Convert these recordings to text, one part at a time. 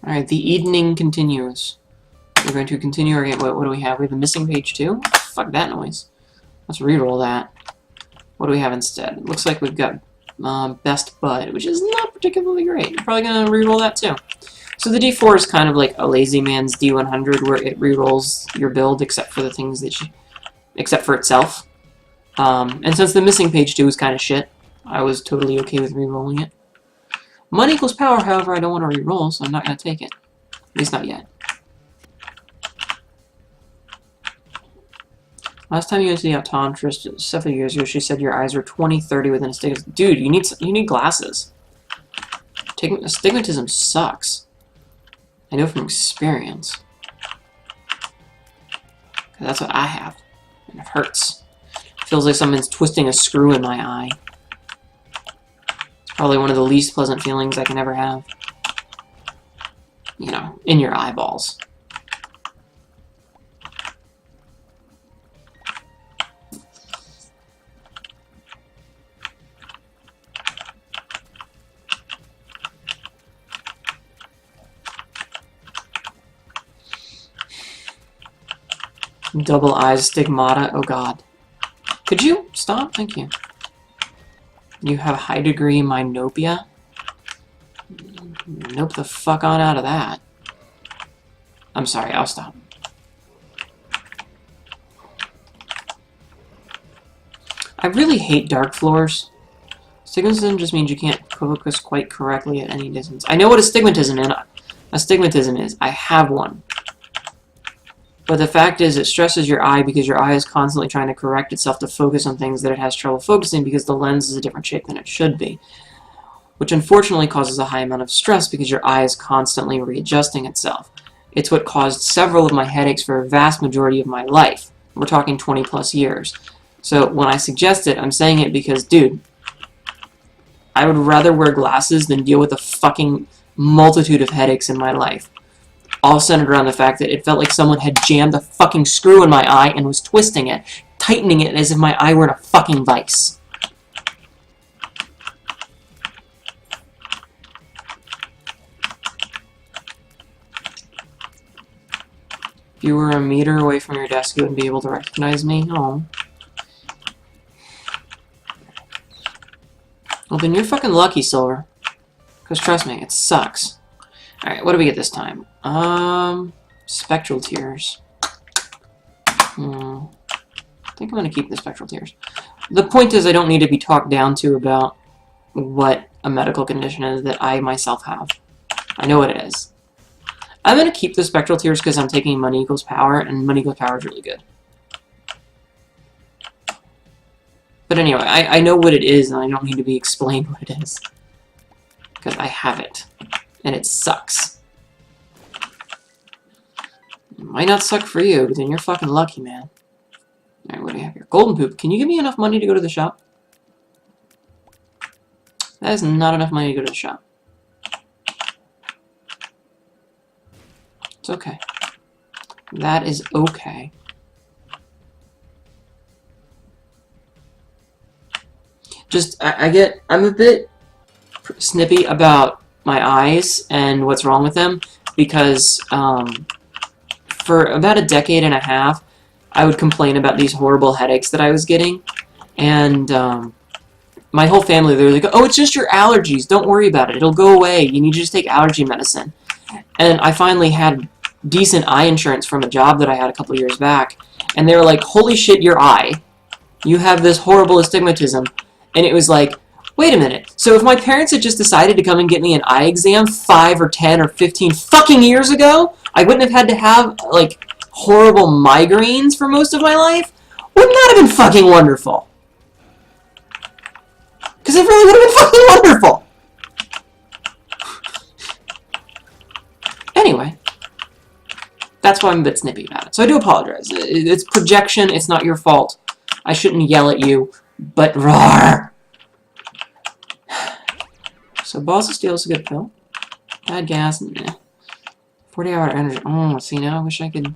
Alright, the evening continues. We're going to continue our game. What do we have? We have a missing page 2? Fuck that noise. Let's reroll that. What do we have instead? It looks like we've got Best Bud, which is not particularly great. I'm probably going to reroll that too. So the D4 is kind of like a lazy man's D100, where it rerolls your build except for the things that except for itself. And since the missing page 2 is kind of shit, I was totally okay with rerolling it. Money equals power, however, I don't want to reroll, so I'm not going to take it. At least not yet. Last time you went to the optometrist several years ago, she said your eyes were 20/30 within astigmatism. Dude, you need glasses. Astigmatism sucks. I know from experience. 'Cause that's what I have. And it hurts. It feels like someone's twisting a screw in my eye. It's probably one of the least pleasant feelings I can ever have. You know, in your eyeballs. Double eyes stigmata. Oh god. Could you stop? Thank you. You have high degree myopia? Nope the fuck on out of that. I'm sorry, I'll stop. I really hate dark floors. Astigmatism just means you can't focus quite correctly at any distance. I know what astigmatism is. I have one. But the fact is, it stresses your eye because your eye is constantly trying to correct itself to focus on things that it has trouble focusing because the lens is a different shape than it should be. Which unfortunately causes a high amount of stress because your eye is constantly readjusting itself. It's what caused several of my headaches for a vast majority of my life. We're talking 20 plus years. So when I suggest it, I'm saying it because, dude, I would rather wear glasses than deal with the fucking multitude of headaches in my life. All centered around the fact that it felt like someone had jammed a fucking screw in my eye and was twisting it, tightening it as if my eye were in a fucking vice. If you were a meter away from your desk, you wouldn't be able to recognize me? Oh. Well, then you're fucking lucky, Silver. Because trust me, it sucks. Alright, what do we get this time? Spectral Tears. I think I'm going to keep the Spectral Tears. The point is I don't need to be talked down to about what a medical condition is that I myself have. I know what it is. I'm going to keep the Spectral Tears because I'm taking Money Equals Power, and Money Equals Power is really good. But anyway, I know what it is, and I don't need to be explained what it is. Because I have it. And it sucks. It might not suck for you, but then you're fucking lucky, man. Alright, what do we have here? Golden Poop. Can you give me enough money to go to the shop? That is not enough money to go to the shop. It's okay. That is okay. Just, I'm a bit snippy about my eyes and what's wrong with them because for about a decade and a half I would complain about these horrible headaches that I was getting, and my whole family, they were like, oh, it's just your allergies, don't worry about it, it'll go away, you need to just take allergy medicine. And I finally had decent eye insurance from a job that I had a couple years back, and they were like, holy shit, your eye, you have this horrible astigmatism. And it was like, wait a minute, so if my parents had just decided to come and get me an eye exam 5 or 10 or 15 fucking years ago, I wouldn't have had to have, like, horrible migraines for most of my life? Wouldn't that have been fucking wonderful? Because it really would have been fucking wonderful! Anyway, that's why I'm a bit snippy about it. So I do apologize. It's projection, it's not your fault. I shouldn't yell at you, but roar! So Balls of Steel is a good pill. Bad gas, nah. 40-hour energy. Oh, see, now I wish I could...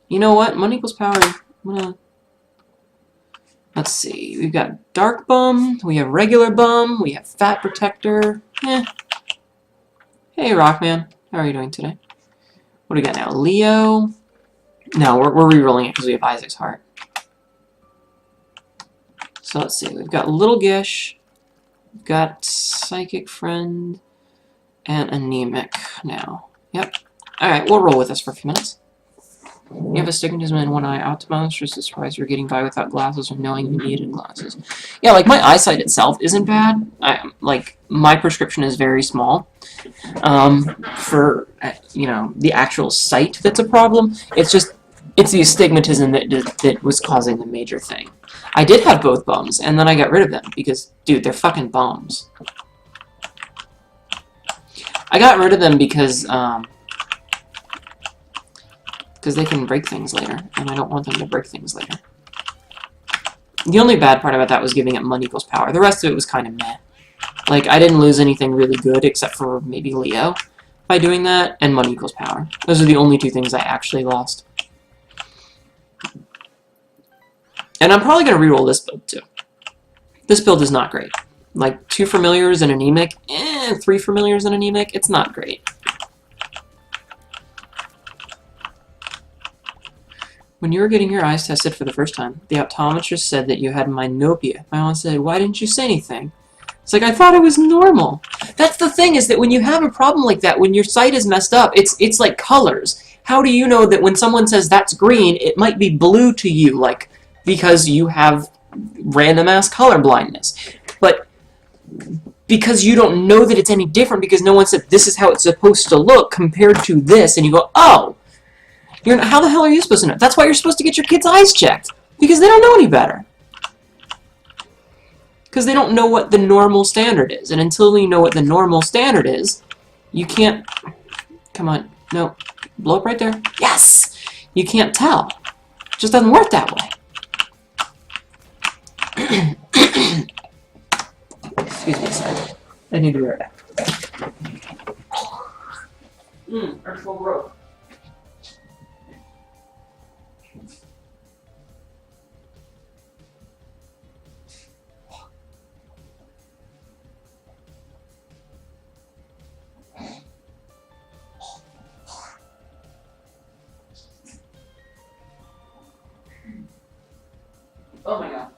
You know what? Money Equals Power. I'm gonna... Let's see. We've got Dark Bum. We have Regular Bum. We have Fat Protector. Eh. Hey, Rockman. How are you doing today? What do we got now? Leo? No, we're re-rolling it because we have Isaac's heart. So let's see. We've got Little Gish. We've got Psychic Friend. And Anemic now. Yep. Alright, we'll roll with this for a few minutes. You have astigmatism in one eye. Optometrist is surprised you're getting by without glasses or knowing you needed glasses. Yeah, like, my eyesight itself isn't bad. Like, my prescription is very small. For, you know, the actual sight that's a problem. It's just, it's the astigmatism that was causing the major thing. I did have both bums, and then I got rid of them, because, dude, they're fucking bums. I got rid of them because they can break things later, and I don't want them to break things later. The only bad part about that was giving it money equals power. The rest of it was kind of meh. Like, I didn't lose anything really good, except for maybe Leo, by doing that, and money equals power. Those are the only two things I actually lost. And I'm probably going to reroll this build, too. This build is not great. Like, 2 familiars and anemic, 3 familiars and anemic, it's not great. When you were getting your eyes tested for the first time, the optometrist said that you had myopia. My mom said, why didn't you say anything? It's like, I thought it was normal. That's the thing, is that when you have a problem like that, when your sight is messed up, it's like colors. How do you know that when someone says that's green, it might be blue to you, like, because you have random-ass color blindness? But because you don't know that it's any different, because no one said this is how it's supposed to look compared to this, and you go, oh, how the hell are you supposed to know? That's why you're supposed to get your kids' eyes checked, because they don't know any better. Because they don't know what the normal standard is, and until you know what the normal standard is, you can't, come on, no, blow up right there, yes, you can't tell. It just doesn't work that way. Excuse me a second. I need to be right back. Our full rope. Oh my god.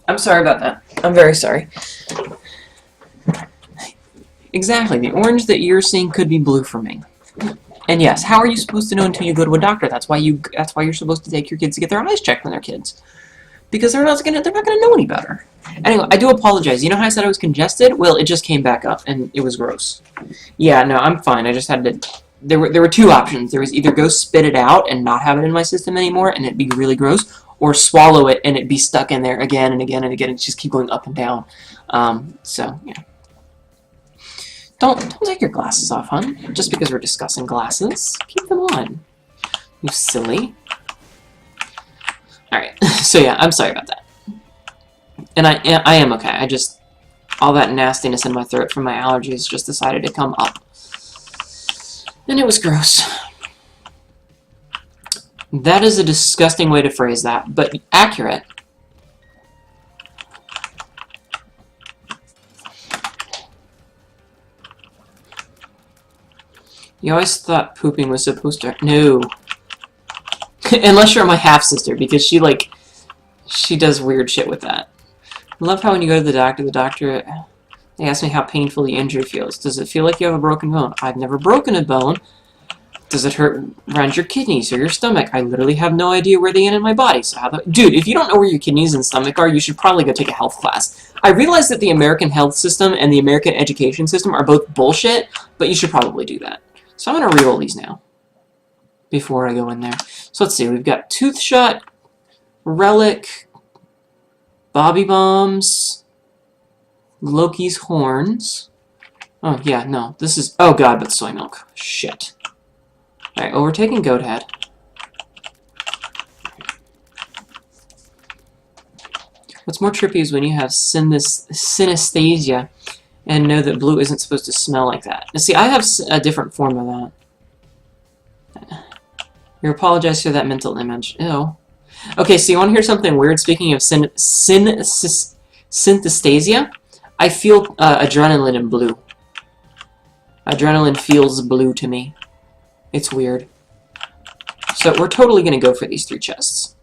I'm sorry about that. I'm very sorry. Exactly. The orange that you're seeing could be blue for me. And yes, how are you supposed to know until you go to a doctor? That's why you're supposed to take your kids to get their eyes checked when they're kids. Because they're not gonna know any better. Anyway, I do apologize. You know how I said I was congested? Well, it just came back up and it was gross. Yeah, no, I'm fine. I just had to. There were 2 options. There was either go spit it out and not have it in my system anymore and it'd be really gross, or swallow it and it'd be stuck in there again and again and again and just keep going up and down. So yeah. Don't take your glasses off, hon. Just because we're discussing glasses. Keep them on. You silly. Alright, so yeah, I'm sorry about that. And I am okay. I just, all that nastiness in my throat from my allergies just decided to come up. And it was gross. That is a disgusting way to phrase that, but accurate. You always thought pooping was supposed to... No. Unless you're my half-sister, because she does weird shit with that. I love how when you go to the doctor, they ask me how painful the injury feels. Does it feel like you have a broken bone? I've never broken a bone. Does it hurt around your kidneys or your stomach? I literally have no idea where they are in my body. So dude, if you don't know where your kidneys and stomach are, you should probably go take a health class. I realize that the American health system and the American education system are both bullshit, but you should probably do that. So I'm going to reroll these now before I go in there. So let's see. We've got Tooth Shot, Relic, Bobby Bombs, Loki's Horns. Oh, yeah, no. This is... Oh, God, but soy milk. Shit. Alright, Overtaking Goat Head. What's more trippy is when you have synesthesia and know that blue isn't supposed to smell like that. Now, see, I have a different form of that. You apologize for that mental image. Ew. Okay, so you want to hear something weird? Speaking of synesthesia, I feel adrenaline in blue. Adrenaline feels blue to me. It's weird. So we're totally going to go for these 3 chests.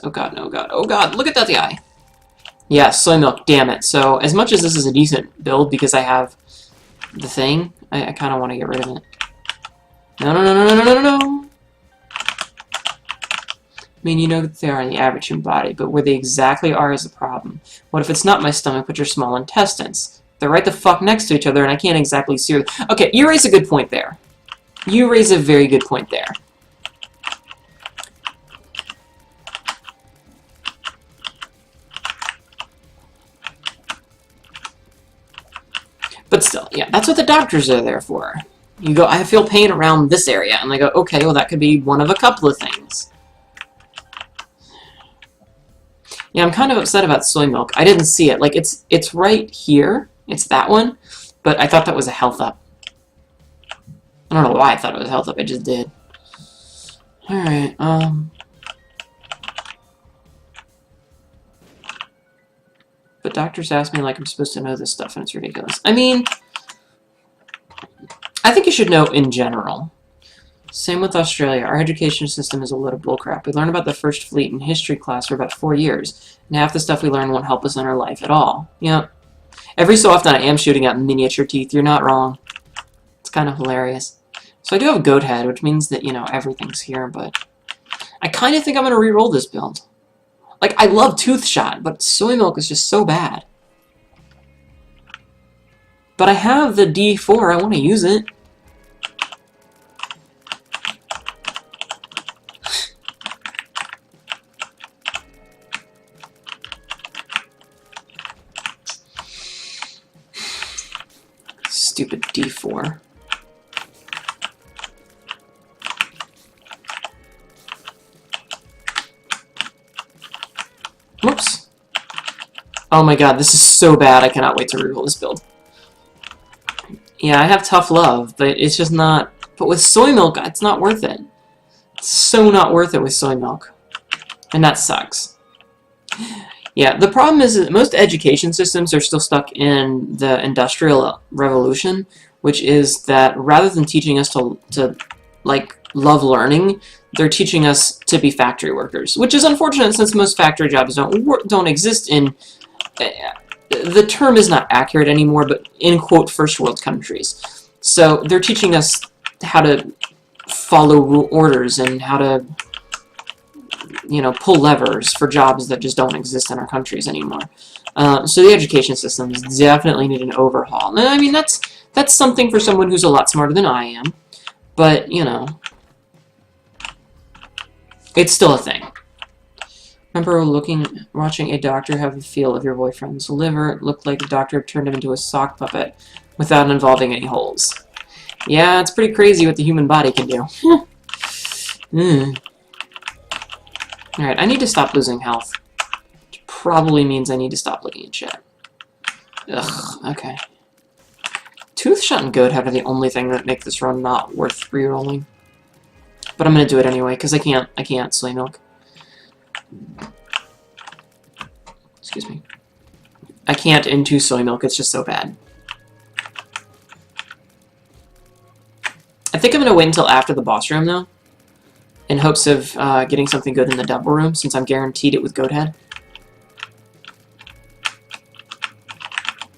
Oh god, oh god, oh god, look at that guy. Yeah, soy milk, damn it. So as much as this is a decent build because I have the thing, I kind of want to get rid of it. No, no, no, no, no, no, no, no. I mean, you know that they are in the average human body, but where they exactly are is the problem. What if it's not my stomach, but your small intestines? They're right the fuck next to each other, and I can't exactly see her. Okay, you raise a good point there. You raise a very good point there. But still, yeah, that's what the doctors are there for. You go, I feel pain around this area, and they go, okay, well, that could be one of a couple of things. Yeah, I'm kind of upset about soy milk. I didn't see it. Like, it's right here. It's that one. But I thought that was a health up. I don't know why I thought it was a health up. I just did. Alright, But doctors ask me like I'm supposed to know this stuff, and it's ridiculous. I mean, I think you should know in general. Same with Australia. Our education system is a load of bullcrap. We learn about the First Fleet in history class for about 4 years, and half the stuff we learn won't help us in our life at all. Yeah. Every so often I am shooting out miniature teeth. You're not wrong. It's kind of hilarious. So I do have a goat head, which means that, you know, everything's here, but I kind of think I'm going to re-roll this build. Like, I love Tooth Shot, but soy milk is just so bad. But I have the D4. I want to use it. Stupid D4. Whoops. Oh my god, this is so bad. I cannot wait to reroll this build. Yeah, I have tough love, but it's just not... But with soy milk, it's not worth it. It's so not worth it with soy milk. And that sucks. Yeah, the problem is that most education systems are still stuck in the Industrial Revolution, which is that rather than teaching us to like, love learning, they're teaching us to be factory workers, which is unfortunate since most factory jobs don't exist in... the term is not accurate anymore, but in, quote, first world countries. So they're teaching us how to follow orders and how to, you know, pull levers for jobs that just don't exist in our countries anymore. So the education systems definitely need an overhaul. And I mean, that's something for someone who's a lot smarter than I am, but, you know, it's still a thing. Remember watching a doctor have a feel of your boyfriend's liver. It looked like the doctor turned him into a sock puppet without involving any holes. Yeah, it's pretty crazy what the human body can do. Alright, I need to stop losing health. Which probably means I need to stop looking at shit. Ugh, okay. Tooth Shot and Goat Head are the only thing that make this run not worth re-rolling. But I'm gonna do it anyway, because I can't soy milk. Excuse me. I can't into soy milk, it's just so bad. I think I'm going to wait until after the boss room, though, in hopes of getting something good in the double room, since I'm guaranteed it with Goat Head.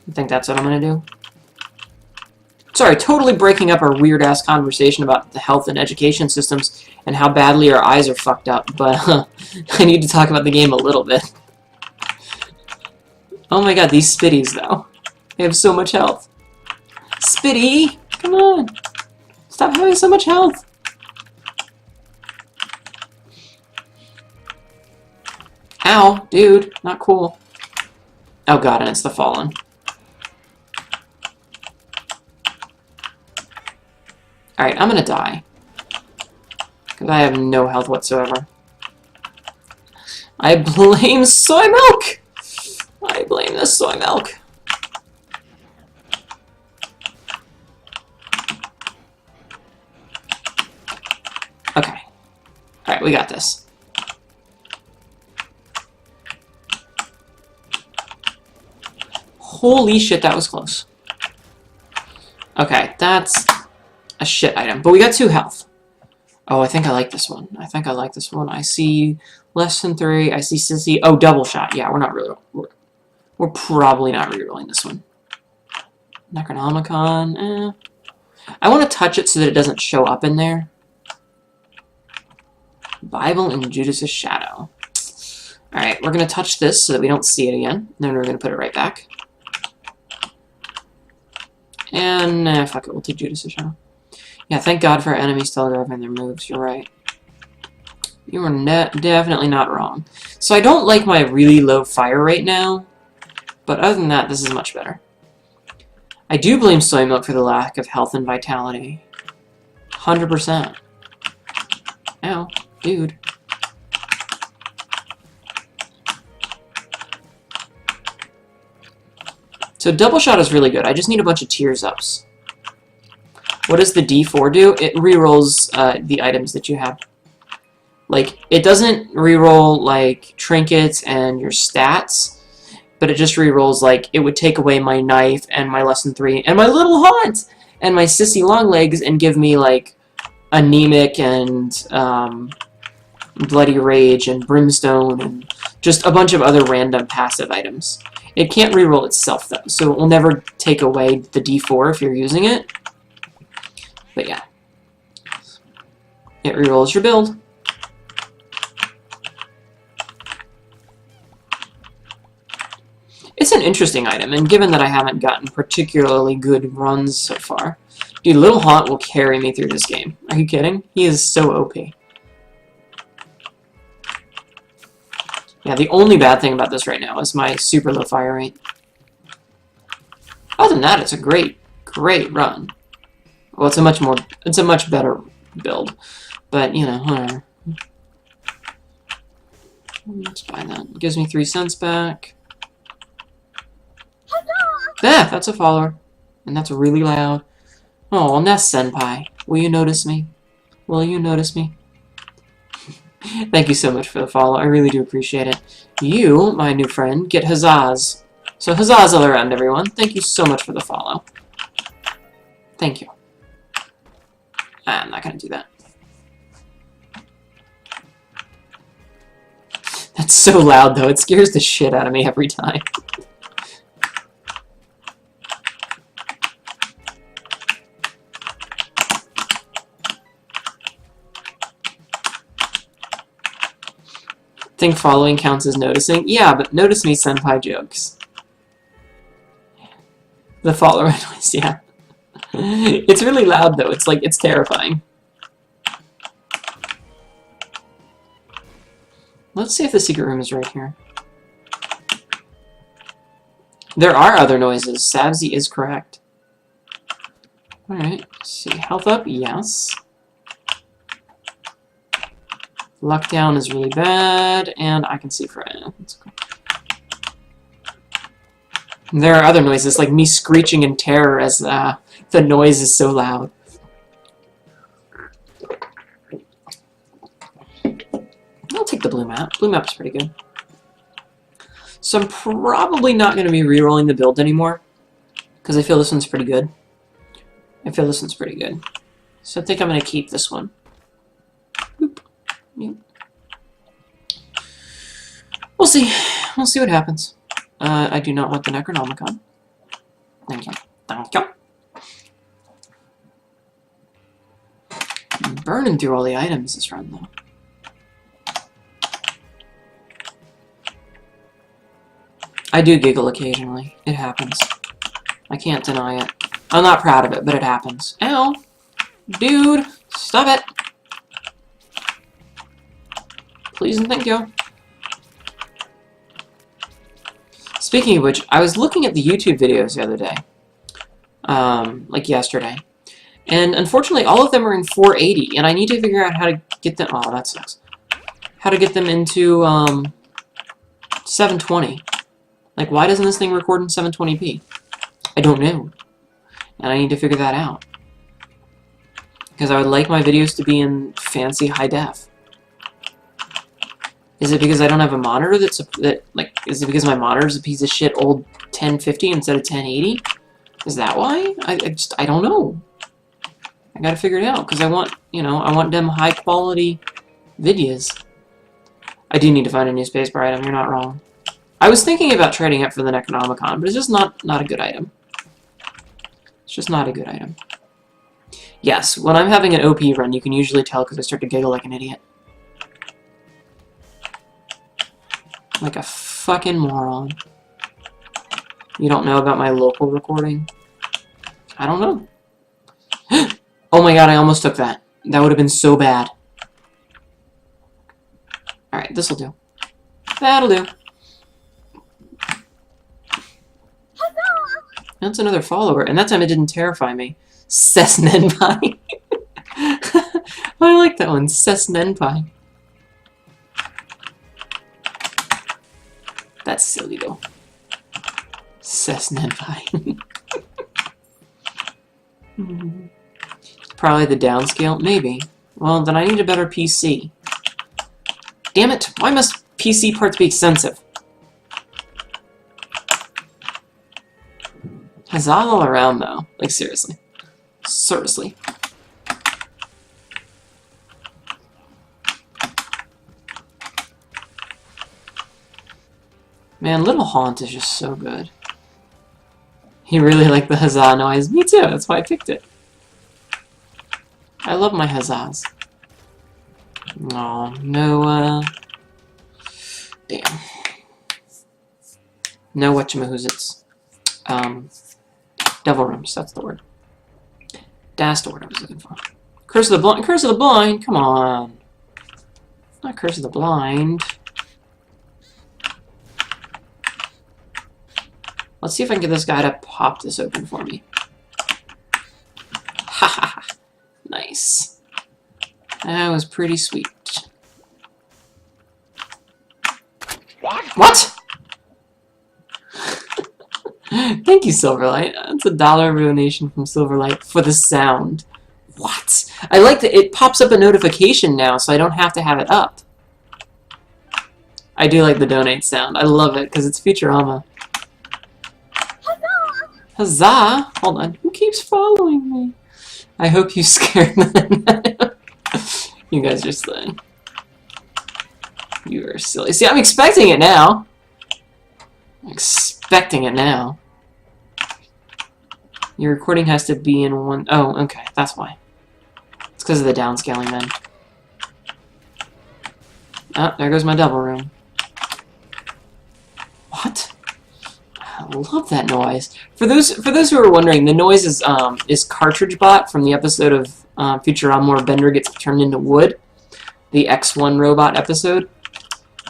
I think that's what I'm going to do. Sorry, totally breaking up our weird-ass conversation about the health and education systems and how badly our eyes are fucked up, but I need to talk about the game a little bit. Oh my god, these Spitties, though. They have so much health. Spitty! Come on! Stop having so much health! Ow, dude. Not cool. Oh god, and it's the Fallen. Alright, I'm gonna die. Because I have no health whatsoever. I blame soy milk! I blame the soy milk. Okay. Alright, we got this. Holy shit, that was close. Okay, that's a shit item. But we got 2 health. Oh, I think I like this one. I think I like this one. I see less than 3. I see Sissy. Oh, double shot. Yeah, we're not really... We're probably not rerolling this one. Necronomicon. I want to touch it so that it doesn't show up in there. Bible and Judas' Shadow. Alright, we're going to touch this so that we don't see it again. Then we're going to put it right back. And, fuck it, we'll take Judas' Shadow. Yeah, thank God for our enemies telegraphing their moves. You're right. You were definitely not wrong. So I don't like my really low fire rate now. But other than that, this is much better. I do blame soy milk for the lack of health and vitality. 100%. Ow, dude. So double shot is really good. I just need a bunch of tears ups. What does the D4 do? It rerolls the items that you have. Like, it doesn't reroll, like, trinkets and your stats. But it just rerolls, like, it would take away my knife and my lesson 3 and my little haunt and my sissy long legs and give me, like, anemic and bloody rage and brimstone and just a bunch of other random passive items. It can't reroll itself, though, so it will never take away the D4 if you're using it. But yeah. It rerolls your build. It's an interesting item, and given that I haven't gotten particularly good runs so far... Dude, Little Haunt will carry me through this game. Are you kidding? He is so OP. Yeah, the only bad thing about this right now is my super low fire rate. Other than that, it's a great, great run. Well, it's a much better build. But, you know, whatever. Let's buy that. It gives me 3 cents back. Yeah, that's a follower. And that's really loud. Oh, Ness Senpai. Will you notice me? Will you notice me? Thank you so much for the follow. I really do appreciate it. You, my new friend, get huzzahs. So huzzahs all around, everyone. Thank you so much for the follow. Thank you. I'm not going to do that. That's so loud, though. It scares the shit out of me every time. Think following counts as noticing? Yeah, but notice me senpai jokes. The follower noise, yeah. It's really loud though, it's like, it's terrifying. Let's see if the secret room is right here. There are other noises, Savsy is correct. Alright, let's see, health up, yes. Luck down is really bad, and I can see for it. That's cool. There are other noises, like me screeching in terror as the noise is so loud. I'll take the blue map. Blue map is pretty good. So I'm probably not going to be re-rolling the build anymore, because I feel this one's pretty good. So I think I'm going to keep this one. Boop. Yep. We'll see. We'll see what happens. I do not want the Necronomicon. Thank you. Thank you. I'm burning through all the items this run, though. I do giggle occasionally. It happens. I can't deny it. I'm not proud of it, but it happens. Ow! Dude! Stop it! Please and thank you. Speaking of which, I was looking at the YouTube videos the other day. Like yesterday. And unfortunately, all of them are in 480, and I need to figure out how to get them... Oh, that sucks. How to get them into, 720. Like, why doesn't this thing record in 720p? I don't know. And I need to figure that out. Because I would like my videos to be in fancy high def. Is it because I don't have a monitor is it because my monitor's a piece of shit old 1050 instead of 1080? Is that why? I don't know. I gotta figure it out, because I want, you know, I want them high quality videos. I do need to find a new spacebar item, you're not wrong. I was thinking about trading it for the Necronomicon, but it's just not a good item. It's just not a good item. Yes, when I'm having an OP run, you can usually tell because I start to giggle like an idiot. Like a fucking moron. You don't know about my local recording? I don't know. Oh my god, I almost took that. That would have been so bad. Alright, this'll do. That'll do. That's another follower, and that time it didn't terrify me. Sesnenpai. I like that one, Sesnenpai. That's silly though. Sesnenpai. Probably the downscale? Maybe. Well, then I need a better PC. Damn it! Why must PC parts be expensive? Huzzah all around, though. Like, seriously. Seriously. Man, Little Haunt is just so good. He really liked the huzzah noise. Me too, that's why I picked it. I love my huzzahs. Oh, no, damn. No whatchamahoozits. Devil Rooms, that's the word. That's the word I was looking for. Curse of the Blind, Curse of the Blind, come on. Not Curse of the Blind. Let's see if I can get this guy to pop this open for me. Ha ha ha. Nice. That was pretty sweet. What? Thank you, Silverlight. That's $1 donation from Silverlight for the sound. What? I like that it pops up a notification now, so I don't have to have it up. I do like the donate sound. I love it, because it's Futurama. Huzzah! Hold on. Who keeps following me? I hope you scared them. You guys are silly. You are silly. See, I'm expecting it now. I'm expecting it now. Your recording has to be in one... Oh, okay. That's why. It's because of the downscaling, then. Oh, there goes my double room. What? I love that noise. For those who are wondering, the noise is Cartridge Bot from the episode of Futurama where Bender gets turned into wood, the X1 robot episode,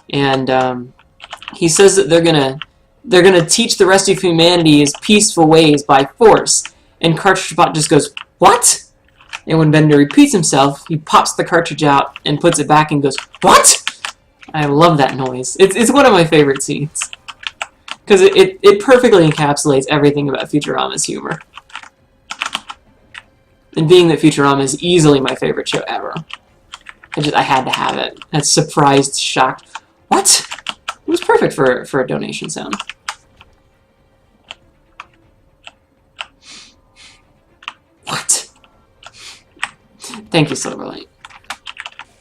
and he says that they're gonna teach the rest of humanity his peaceful ways by force, and Cartridge Bot just goes, "What?" And when Bender repeats himself, he pops the cartridge out and puts it back and goes, "What?" I love that noise. It's one of my favorite scenes. Because it perfectly encapsulates everything about Futurama's humor. And being that Futurama is easily my favorite show ever, I had to have it. That surprised, shocked, what? It was perfect for a donation sound. What? Thank you, Silverlight.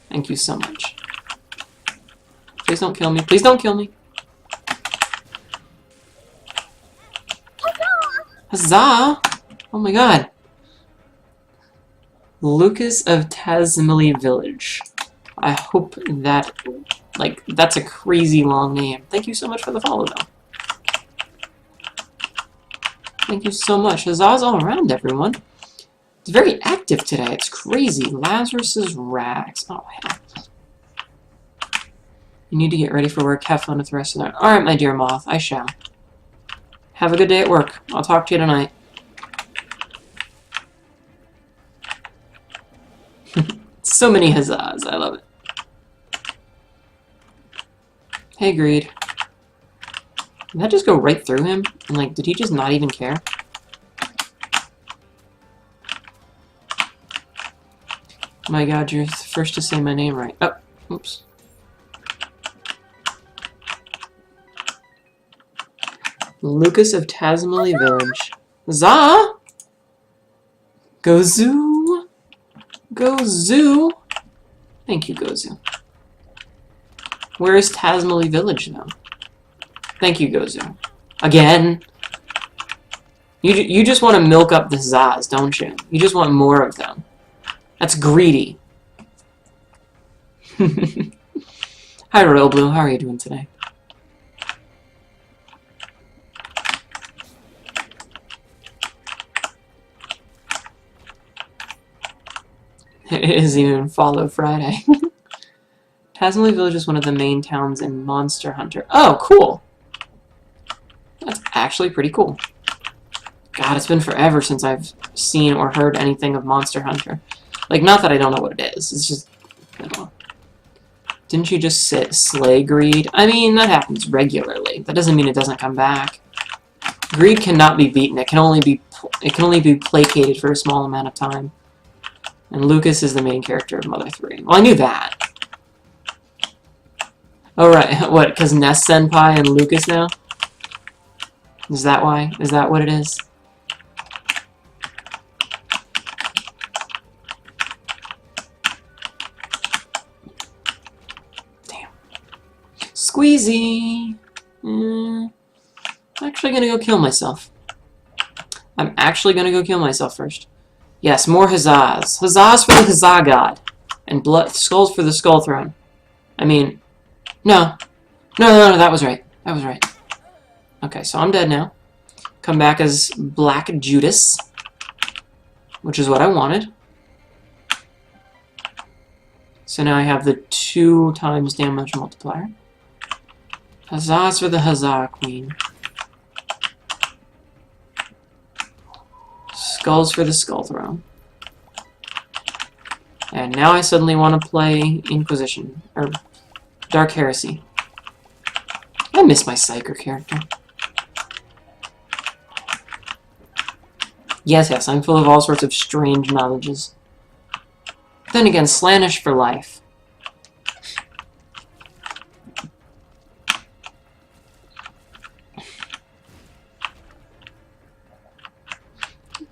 Thank you so much. Please don't kill me. Please don't kill me. Huzzah! Oh my god. Lucas of Tazmily Village. I hope that, that's a crazy long name. Thank you so much for the follow, though. Thank you so much. Huzzahs all around, everyone. It's very active today. It's crazy. Lazarus's Rags. Oh, hell. You need to get ready for work. Have fun with the rest of that. Alright, my dear Moth. I shall. Have a good day at work. I'll talk to you tonight. So many huzzahs. I love it. Hey, Greed. Did that just go right through him? And, did he just not even care? Oh my god, you're the first to say my name right. Oh, oops. Lucas of Tazmily Village. Za! Gozu! Gozu! Thank you, Gozu. Where is Tazmily Village, though? Thank you, Gozu. Again! You just want to milk up the Zaz, don't you? You just want more of them. That's greedy. Hi, Royal Blue. How are you doing today? It isn't even Follow Friday. Tazmily Village is one of the main towns in Monster Hunter. Oh, cool. That's actually pretty cool. God, it's been forever since I've seen or heard anything of Monster Hunter. Like, not that I don't know what it is. It's just, I don't know. Didn't you just slay greed? I mean, that happens regularly. That doesn't mean it doesn't come back. Greed cannot be beaten. It can only be placated for a small amount of time. And Lucas is the main character of Mother 3. Well, I knew that. Oh, right. What, because Ness Senpai and Lucas now? Is that why? Is that what it is? Damn. Squeezy! I'm actually gonna go kill myself. I'm actually gonna go kill myself first. Yes, more huzzahs. Huzzahs for the huzzah god. And blood skulls for the skull throne. I mean, no. No, that was right. That was right. Okay, so I'm dead now. Come back as Black Judas, which is what I wanted. So now I have the 2 times damage multiplier. Huzzahs for the Huzzah Queen. Skulls for the Skull Throne. And now I suddenly want to play Inquisition, or Dark Heresy. I miss my Psyker character. Yes, I'm full of all sorts of strange knowledges. Then again, Slanish for life.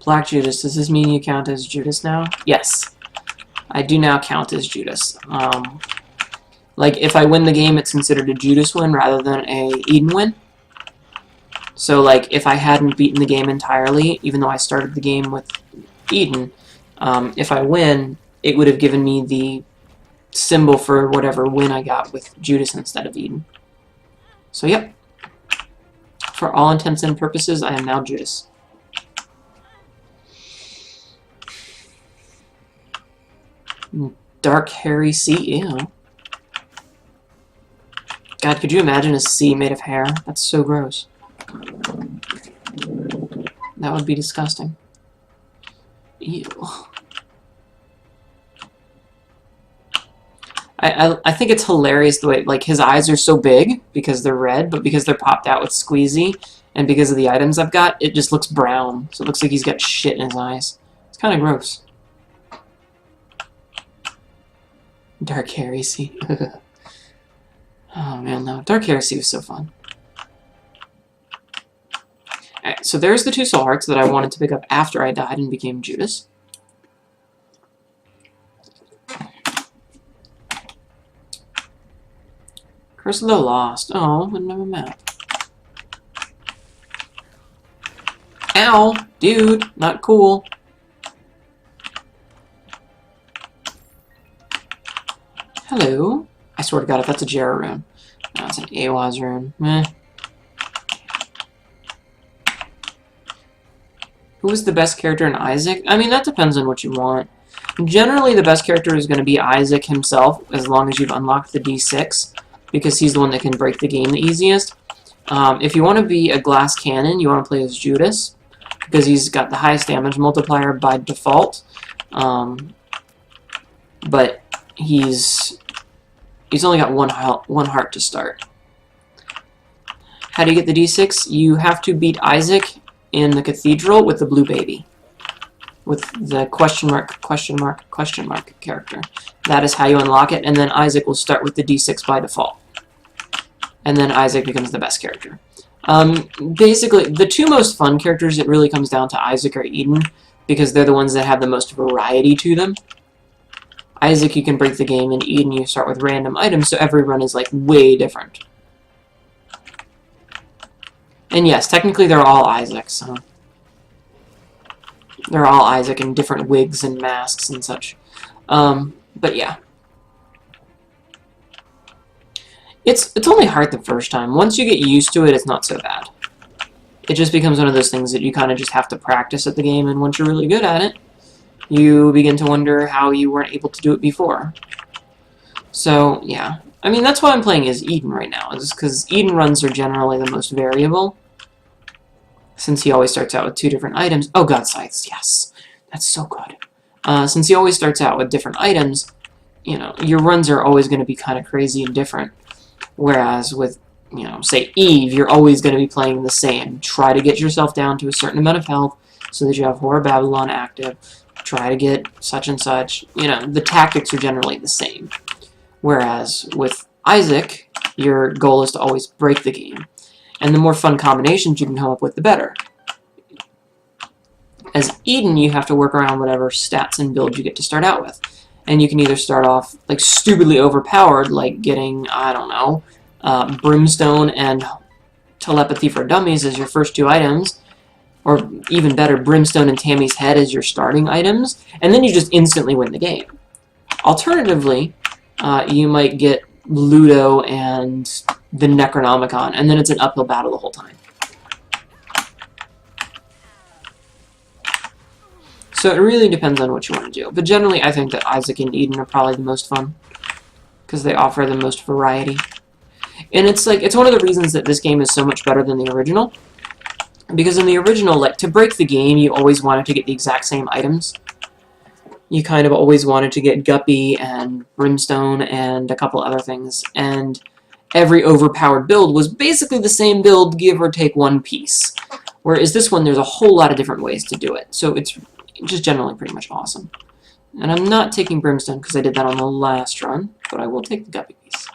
Black Judas, does this mean you count as Judas now? Yes. I do now count as Judas. Like, if I win the game, it's considered a Judas win rather than a Eden win. So, like, if I hadn't beaten the game entirely, even though I started the game with Eden, if I win, it would have given me the symbol for whatever win I got with Judas instead of Eden. So, yep. For all intents and purposes, I am now Judas. Dark hairy sea, ew. God, could you imagine a sea made of hair? That's so gross. That would be disgusting. Ew. I think it's hilarious the way, like, his eyes are so big because they're red, but because they're popped out with squeezy, and because of the items I've got, it just looks brown. So it looks like he's got shit in his eyes. It's kind of gross. Dark Heresy. Oh man, no. Dark Heresy was so fun. Alright, so there's the 2 soul hearts that I wanted to pick up after I died and became Judas. Curse of the Lost. Oh, wouldn't have a map. Ow! Dude, not cool. Hello. I swear to God, if that's a Jarrah rune. No, it's an Awaz rune. Meh. Who is the best character in Isaac? I mean, that depends on what you want. Generally, the best character is going to be Isaac himself, as long as you've unlocked the D6, because he's the one that can break the game the easiest. If you want to be a glass cannon, you want to play as Judas, because he's got the highest damage multiplier by default. But he's only got one heart to start. How do you get the D6? You have to beat Isaac in the cathedral with the blue baby. With the question mark character. That is how you unlock it, and then Isaac will start with the D6 by default. And then Isaac becomes the best character. Basically, the two most fun characters, it really comes down to Isaac or Eden, because they're the ones that have the most variety to them. Isaac, you can break the game, and Eden, you start with random items, so every run is, like, way different. And yes, technically they're all Isaac, so... They're all Isaac in different wigs and masks and such. But yeah. It's only hard the first time. Once you get used to it, it's not so bad. It just becomes one of those things that you kind of just have to practice at the game, and once you're really good at it, you begin to wonder how you weren't able to do it before. So, yeah. I mean, that's why I'm playing as Eden right now, is because Eden runs are generally the most variable, since he always starts out with 2 different items. Oh, God, Scythes, yes. That's so good. Since he always starts out with different items, you know, your runs are always going to be kind of crazy and different. Whereas with, you know, say Eve, you're always going to be playing the same. Try to get yourself down to a certain amount of health so that you have Horror Babylon active. Try to get such and such. You know, the tactics are generally the same. Whereas with Isaac, your goal is to always break the game. And the more fun combinations you can come up with, the better. As Eden, you have to work around whatever stats and build you get to start out with. And you can either start off, like, stupidly overpowered, like getting, I don't know, Brimstone and Telepathy for Dummies as your first 2 items, or even better, Brimstone and Tammy's Head as your starting items, and then you just instantly win the game. Alternatively, you might get Ludo and the Necronomicon, and then it's an uphill battle the whole time. So it really depends on what you want to do. But generally, I think that Isaac and Eden are probably the most fun, because they offer the most variety. And it's like, it's one of the reasons that this game is so much better than the original. Because in the original, like, to break the game, you always wanted to get the exact same items. You kind of always wanted to get Guppy and Brimstone and a couple other things. And every overpowered build was basically the same build, give or take 1 piece. Whereas this one, there's a whole lot of different ways to do it. So it's just generally pretty much awesome. And I'm not taking Brimstone because I did that on the last run, but I will take the Guppy piece.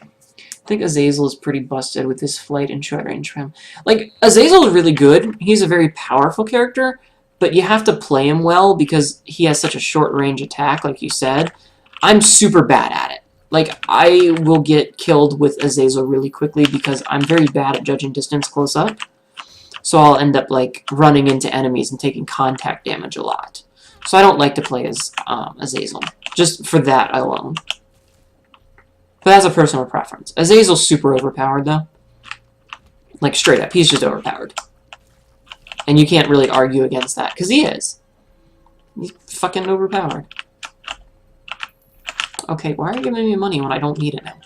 I think Azazel is pretty busted with his flight and short range from him. Like, Azazel is really good. He's a very powerful character, but you have to play him well because he has such a short range attack, like you said. I'm super bad at it. Like, I will get killed with Azazel really quickly because I'm very bad at judging distance close up. So I'll end up, like, running into enemies and taking contact damage a lot. So I don't like to play as Azazel, just for that alone. But that's a personal preference. Azazel's super overpowered, though. Like, straight up, he's just overpowered. And you can't really argue against that, because he is. He's fucking overpowered. Okay, why are you giving me money when I don't need it now?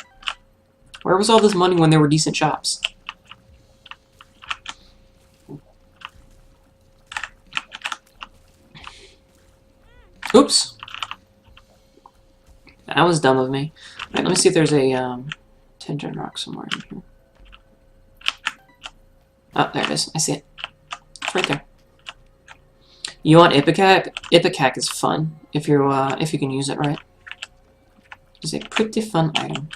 Where was all this money when there were decent shops? Oops. That was dumb of me. Alright, let me see if there's a Tension Rock somewhere in here. Oh, there it is. I see it. It's right there. You want Ipecac? Ipecac is fun if you can use it right. It's a pretty fun item.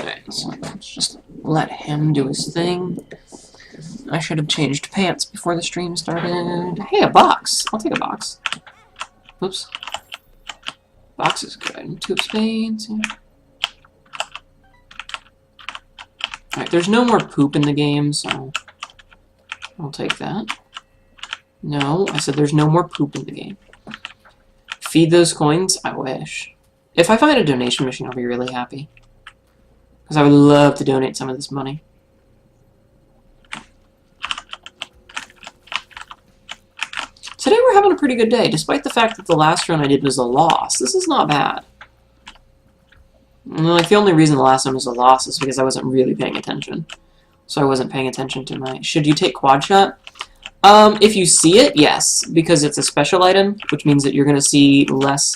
Alright, so let's just let him do his thing. I should have changed pants before the stream started. Hey, a box! I'll take a box. Oops. Box is good. 2 of spades. Alright, there's no more poop in the game, so I'll take that. No, I said there's no more poop in the game. Feed those coins? I wish. If I find a donation machine, I'll be really happy. Because I would love to donate some of this money. Today we're having a pretty good day, despite the fact that the last run I did was a loss. This is not bad. And, like, the only reason the last one was a loss is because I wasn't really paying attention. So I wasn't paying attention to my... Should you take quad shot? If you see it, yes, because it's a special item, which means that you're going to see less...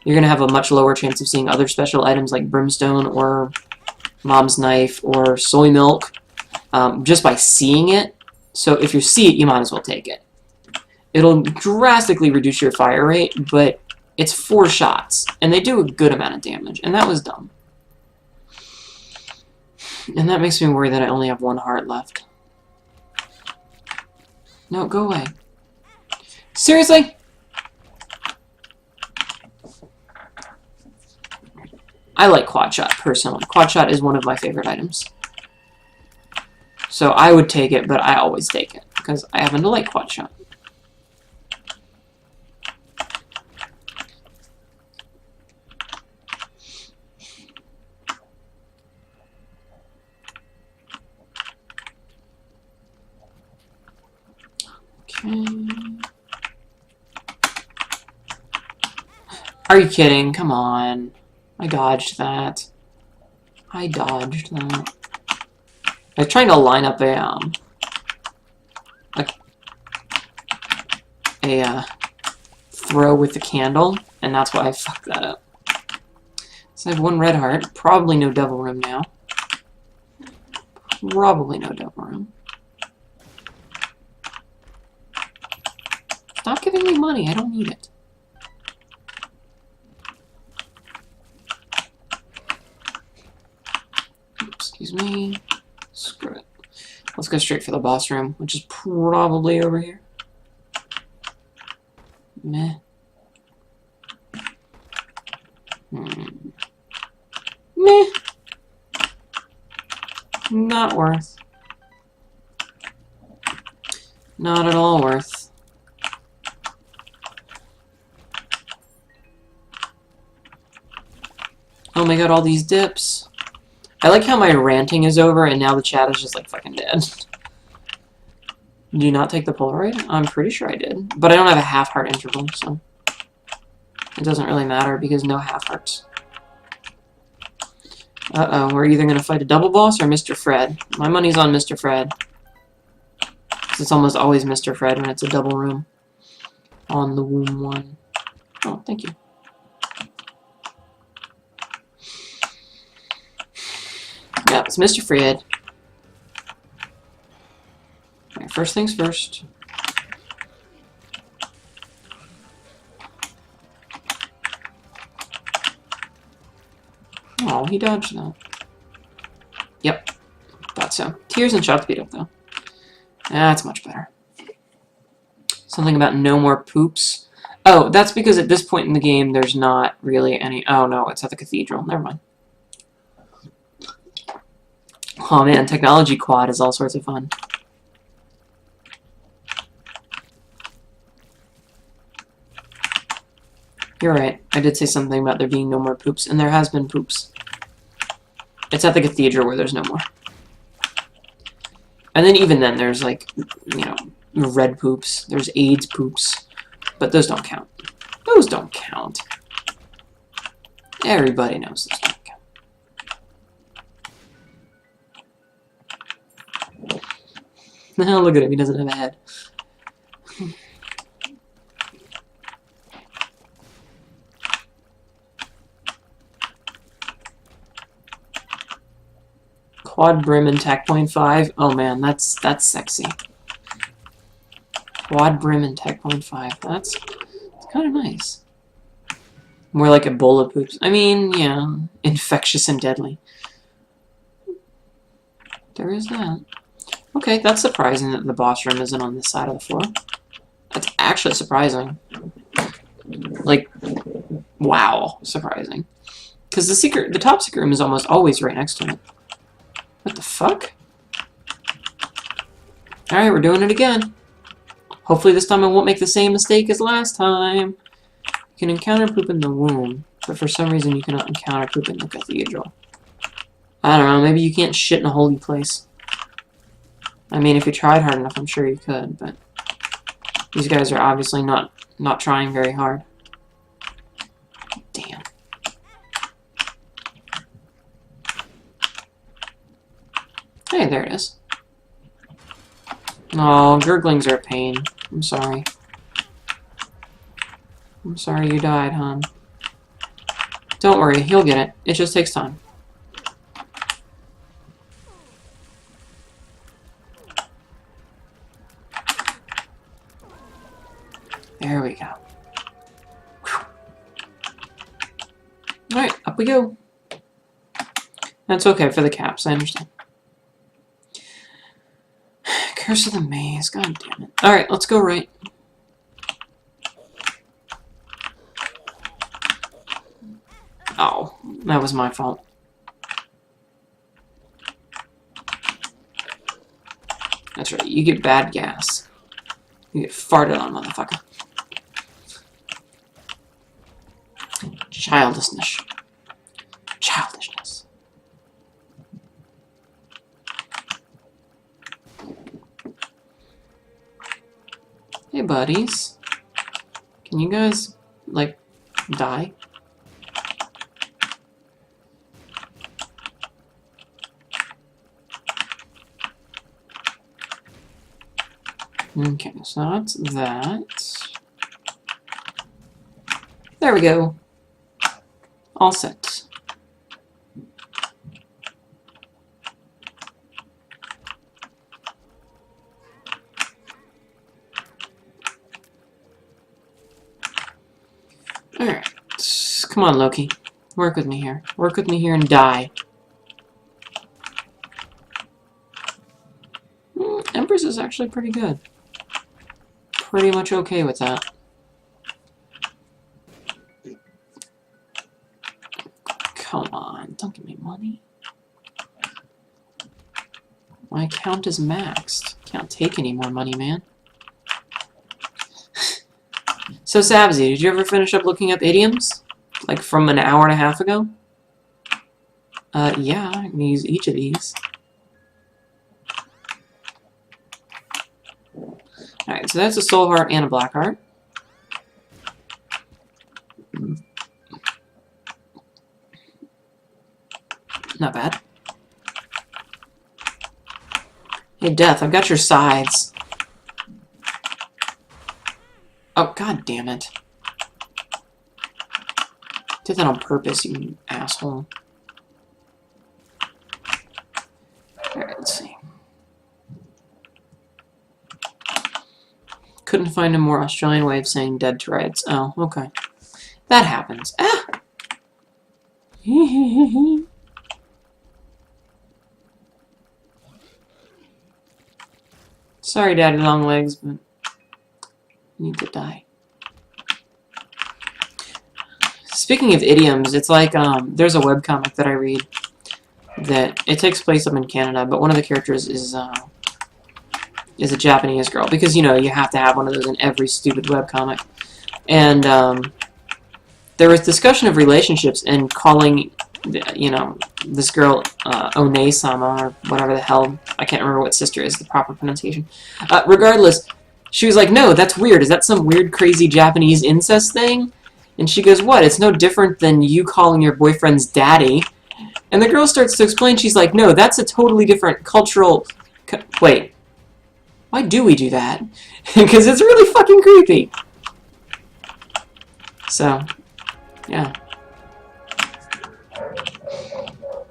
You're going to have a much lower chance of seeing other special items like Brimstone or Mom's Knife or Soy Milk, just by seeing it. So if you see it, you might as well take it. It'll drastically reduce your fire rate, but it's 4 shots, and they do a good amount of damage, and that was dumb. And that makes me worry that I only have one heart left. No, go away. Seriously? I like quad shot, personally. Quad shot is one of my favorite items. So I would take it, but I always take it, because I happen to like quad shot. Okay. Are you kidding? Come on. I dodged that. I dodged that. I was trying to line up a throw with the candle, and that's why I fucked that up. So I have one red heart. Probably no devil room now. Probably no devil room. Stop giving me money. I don't need it. Excuse me. Screw it. Let's go straight for the boss room, which is probably over here. Meh. Meh. Not worth. Not at all worth. Oh my god, all these dips. I like how my ranting is over and now the chat is just like fucking dead. Did you not take the Polaroid? I'm pretty sure I did. But I don't have a half heart interval, so it doesn't really matter because no half hearts. Uh-oh, we're either going to fight a double boss or Mr. Fred. My money's on Mr. Fred. It's almost always Mr. Fred when it's a double room. On the womb one. Oh, thank you. Yeah, it's Mr. Fred. Alright, first things first. Oh, he dodged that. Yep. Thought so. Tears and shot beat up, though. That's much better. Something about no more poops. Oh, that's because at this point in the game, there's not really any... Oh, no, it's at the cathedral. Never mind. Oh man, technology quad is all sorts of fun. You're right. I did say something about there being no more poops, and there has been poops. It's at the cathedral where there's no more. And then even then, there's like, you know, red poops. There's AIDS poops. But those don't count. Those don't count. Everybody knows those don't count. Look at him, he doesn't have a head. Quad brim and tack point 5. Oh man, that's sexy. Quad brim and tack point 5. That's kind of nice. More like Ebola poops. I mean, yeah, infectious and deadly. There is that. Okay, that's surprising that the boss room isn't on this side of the floor. That's actually surprising. Like, wow, surprising. Because the top secret room is almost always right next to it. What the fuck? Alright, we're doing it again. Hopefully this time I won't make the same mistake as last time. You can encounter poop in the womb, but for some reason you cannot encounter poop in the cathedral. I don't know, maybe you can't shit in a holy place. I mean, if you tried hard enough, I'm sure you could, but these guys are obviously not trying very hard. Damn. Hey, there it is. Oh, gurglings are a pain. I'm sorry. I'm sorry you died, hon. Don't worry, he'll get it. It just takes time. There we go. Alright, up we go. That's okay for the caps, I understand. Curse of the Maze. God damn it. Alright, let's go right. Oh, that was my fault. That's right, you get bad gas. You get farted on, motherfucker. Childishness. Childishness. Hey, buddies. Can you guys, like, die? Okay, so that's that. There we go. All set. Alright. Come on, Loki. Work with me here. Work with me here and die. Empress is actually pretty good. Pretty much okay with that. Come on, don't give me money. My account is maxed. Can't take any more money, man. So, Sabzi, did you ever finish up looking up idioms? Like from an hour and a half ago? Yeah, I can use each of these. Alright, so that's a soul heart and a black heart. Not bad. Hey, Death, I've got your sides. Oh, god damn it. Did that on purpose, you asshole. Alright, let's see. Couldn't find a more Australian way of saying dead to rights. Oh, okay. That happens. Ah! Sorry, Daddy Longlegs, but you need to die. Speaking of idioms, it's like, there's a webcomic that I read that it takes place up in Canada, but one of the characters is a Japanese girl, because, you know, you have to have one of those in every stupid webcomic. And there was discussion of relationships and calling, you know, this girl One-sama, or whatever the hell, I can't remember what sister is the proper pronunciation. Regardless, she was like, no, that's weird. Is that some weird, crazy Japanese incest thing? And she goes, what? It's no different than you calling your boyfriend's daddy. And the girl starts to explain, she's like, no, that's a totally different cultural... Wait. Why do we do that? Because it's really fucking creepy. So, yeah.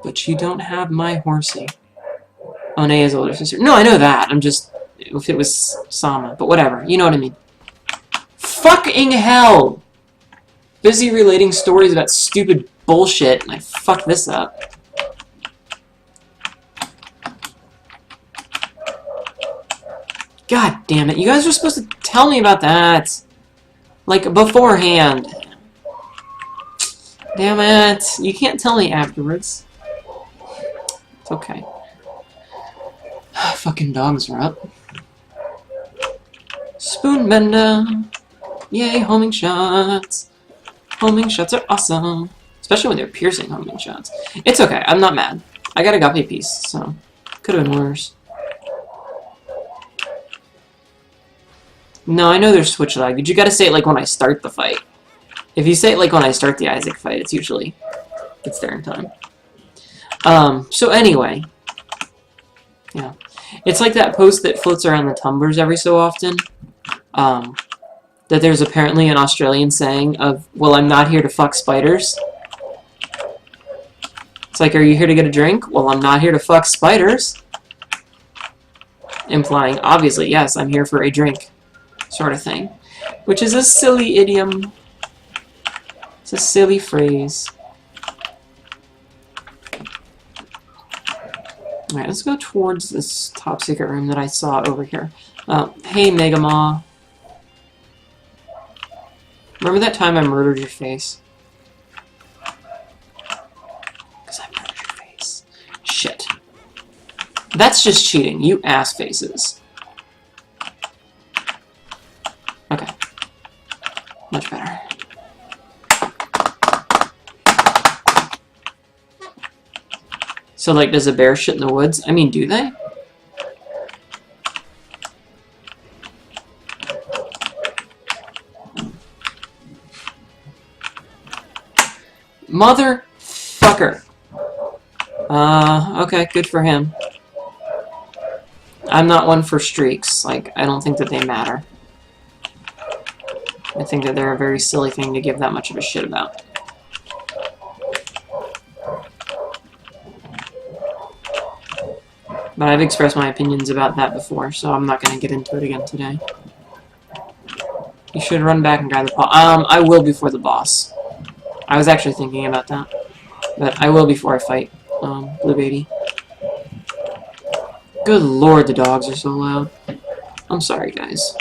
But you don't have my horsey. One's older sister. No, I know that. I'm just... If it was Sama. But whatever. You know what I mean. Fucking hell! Busy relating stories about stupid bullshit, and I fucked this up. God damn it. You guys were supposed to tell me about that. Like, beforehand. Damn it. You can't tell me afterwards. It's okay. Fucking dogs are up. Spoon bender. Yay, homing shots. Homing shots are awesome. Especially when they're piercing homing shots. It's okay. I'm not mad. I got a gape piece, so could have been worse. No, I know there's Twitch lag, but you gotta say it like when I start the fight. If you say it like when I start the Isaac fight, it's usually... It's there in time. So anyway. Yeah. It's like that post that floats around the tumblers every so often. That there's apparently an Australian saying of, well, I'm not here to fuck spiders. It's like, are you here to get a drink? Well, I'm not here to fuck spiders. Implying, obviously, yes, I'm here for a drink. Sort of thing. Which is a silly idiom. It's a silly phrase. Alright, let's go towards this top secret room that I saw over here. Hey, Megamaw. Remember that time I murdered your face? Because I murdered your face. Shit. That's just cheating, you ass faces. Okay. Much better. So, like, does a bear shit in the woods? I mean, do they? Motherfucker. Okay, good for him. I'm not one for streaks. Like, I don't think that they matter. I think that they're a very silly thing to give that much of a shit about. But I've expressed my opinions about that before, so I'm not going to get into it again today. You should run back and grab the paw. I will before the boss. I was actually thinking about that. But I will before I fight Blue Baby. Good lord, the dogs are so loud. I'm sorry, guys.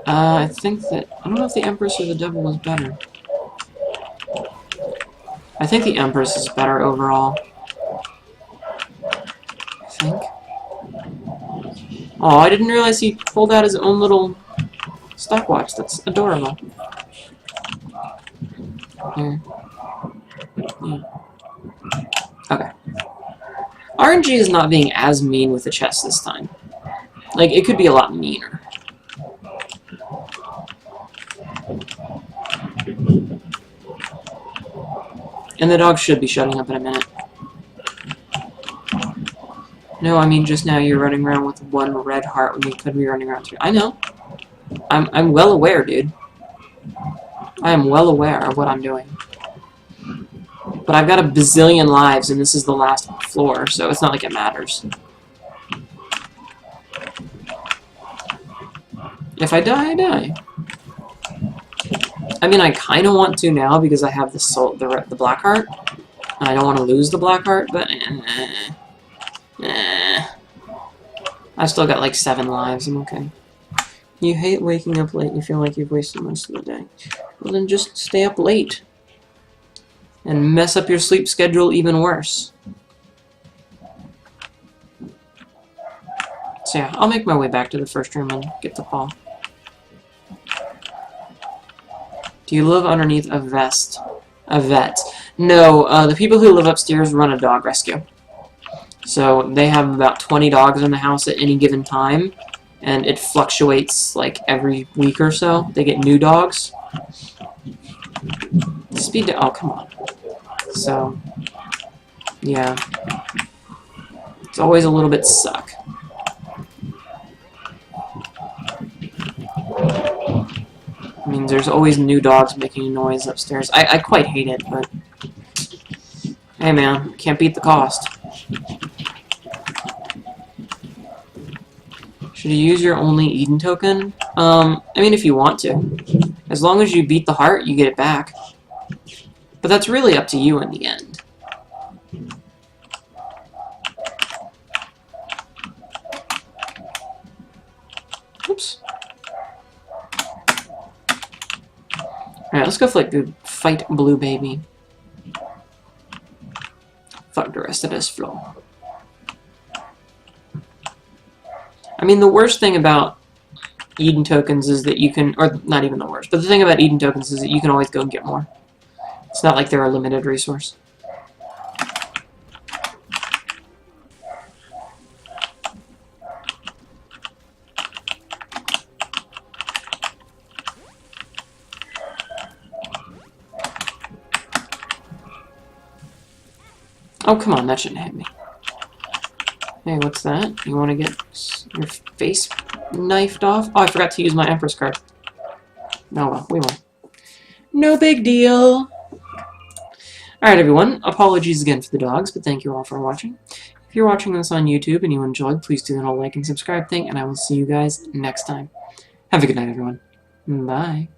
I think that... I don't know if the Empress or the Devil was better. I think the Empress is better overall. I think. Oh, I didn't realize he pulled out his own little stopwatch. That's adorable. Here. Yeah. Okay. RNG is not being as mean with the chest this time. Like, it could be a lot meaner. And the dog should be shutting up in a minute. No, I mean, just now you're running around with one red heart when you could be running around three. I know. I'm well aware, dude. I am well aware of what I'm doing. But I've got a bazillion lives, and this is the last floor, so it's not like it matters. If I die, I die. I mean, I kind of want to now because I have the black heart. And I don't want to lose the black heart, but I've still got like 7 lives. I'm okay. You hate waking up late. You feel like you've wasted most of the day. Well, then just stay up late. And mess up your sleep schedule even worse. So yeah, I'll make my way back to the first room and get the paw. Do you live underneath a vest? A vet? No, the people who live upstairs run a dog rescue. So they have about 20 dogs in the house at any given time. And it fluctuates like every week or so. They get new dogs. Speed to... Oh, come on. So, yeah. It's always a little bit suck. I mean, there's always new dogs making noise upstairs. I quite hate it, but... Hey, man. Can't beat the cost. Should you use your only Eden token? I mean, if you want to. As long as you beat the heart, you get it back. But that's really up to you in the end. Oops. Alright, let's go fight Blue Baby. Fuck the rest of this floor. I mean, the worst thing about Eden tokens is that you can, or not even the worst, but the thing about Eden tokens is that you can always go and get more. It's not like they're a limited resource. Oh, come on, that shouldn't hit me. Hey, what's that? You want to get your face knifed off? Oh, I forgot to use my Empress card. Oh well, we won't. No big deal. Alright, everyone. Apologies again for the dogs, but thank you all for watching. If you're watching this on YouTube and you enjoyed, please do the whole like and subscribe thing, and I will see you guys next time. Have a good night, everyone. Bye.